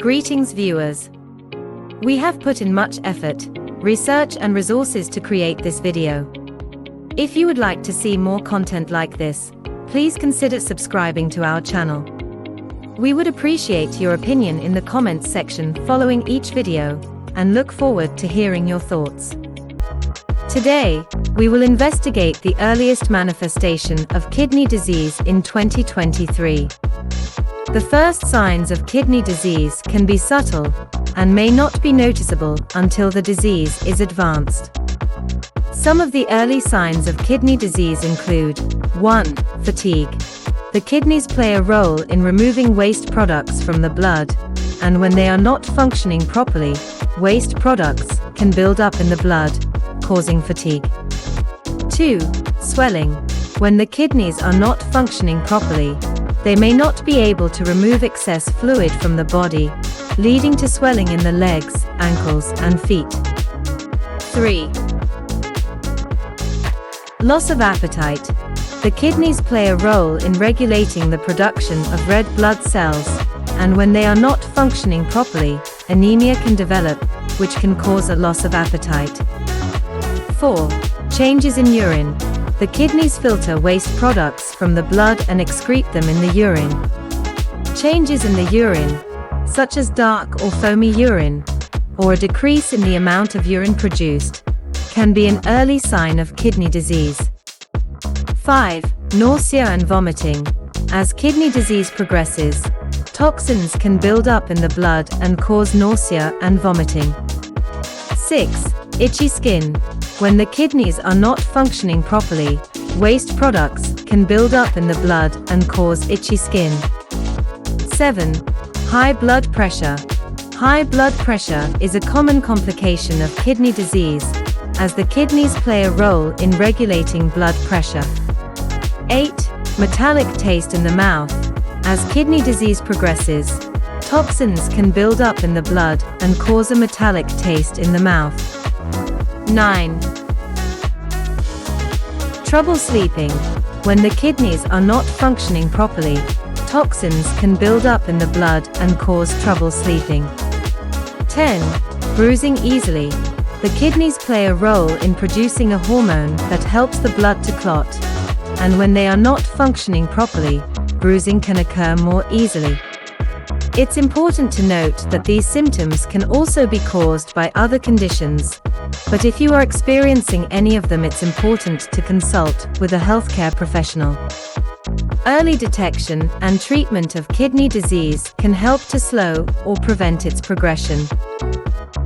Greetings viewers. We have put in much effort, research and resources to create this video. If you would like to see more content like this, please consider subscribing to our channel. We would appreciate your opinion in the comments section following each video, and look forward to hearing your thoughts. Today, we will investigate the earliest manifestation of kidney disease in 2023. The first signs of kidney disease can be subtle, and may not be noticeable until the disease is advanced. Some of the early signs of kidney disease include 1. Fatigue. The kidneys play a role in removing waste products from the blood, and when they are not functioning properly, waste products can build up in the blood, causing fatigue. 2. Swelling. When the kidneys are not functioning properly, they may not be able to remove excess fluid from the body, leading to swelling in the legs, ankles, and feet. 3. Loss of appetite. The kidneys play a role in regulating the production of red blood cells, and when they are not functioning properly, anemia can develop, which can cause a loss of appetite. 4. Changes in urine. The kidneys filter waste products from the blood and excrete them in the urine. Changes in the urine, such as dark or foamy urine, or a decrease in the amount of urine produced, can be an early sign of kidney disease. 5. Nausea and vomiting. As kidney disease progresses, toxins can build up in the blood and cause nausea and vomiting. 6. Itchy skin. When the kidneys are not functioning properly, waste products can build up in the blood and cause itchy skin. 7. High blood pressure. High blood pressure is a common complication of kidney disease, as the kidneys play a role in regulating blood pressure. 8. Metallic taste in the mouth. As kidney disease progresses, toxins can build up in the blood and cause a metallic taste in the mouth. 9. Trouble sleeping. When the kidneys are not functioning properly, toxins can build up in the blood and cause trouble sleeping. 10. Bruising easily. The kidneys play a role in producing a hormone that helps the blood to clot, and when they are not functioning properly, bruising can occur more easily. It's important to note that these symptoms can also be caused by other conditions, but if you are experiencing any of them, it's important to consult with a healthcare professional. Early detection and treatment of kidney disease can help to slow or prevent its progression.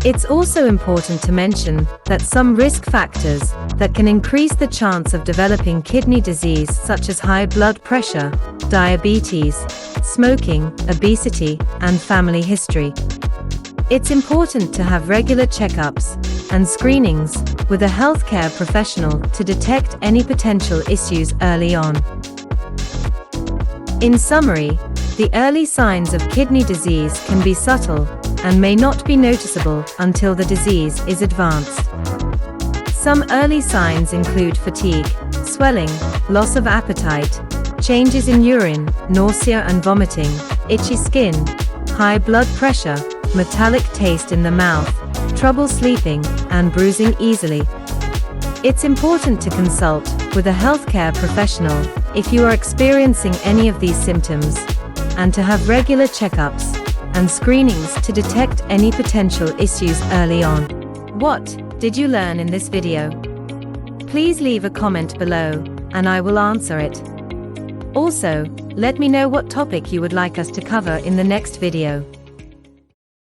It's also important to mention that some risk factors that can increase the chance of developing kidney disease, such as high blood pressure, diabetes, smoking, obesity, and family history. It's important to have regular checkups and screenings with a healthcare professional to detect any potential issues early on. In summary, the early signs of kidney disease can be subtle and may not be noticeable until the disease is advanced. Some early signs include fatigue, swelling, loss of appetite, changes in urine, nausea and vomiting, itchy skin, high blood pressure, metallic taste in the mouth, trouble sleeping, and bruising easily. It's important to consult with a healthcare professional if you are experiencing any of these symptoms, and to have regular checkups and screenings to detect any potential issues early on. What did you learn in this video? Please leave a comment below, and I will answer it. Also, let me know what topic you would like us to cover in the next video.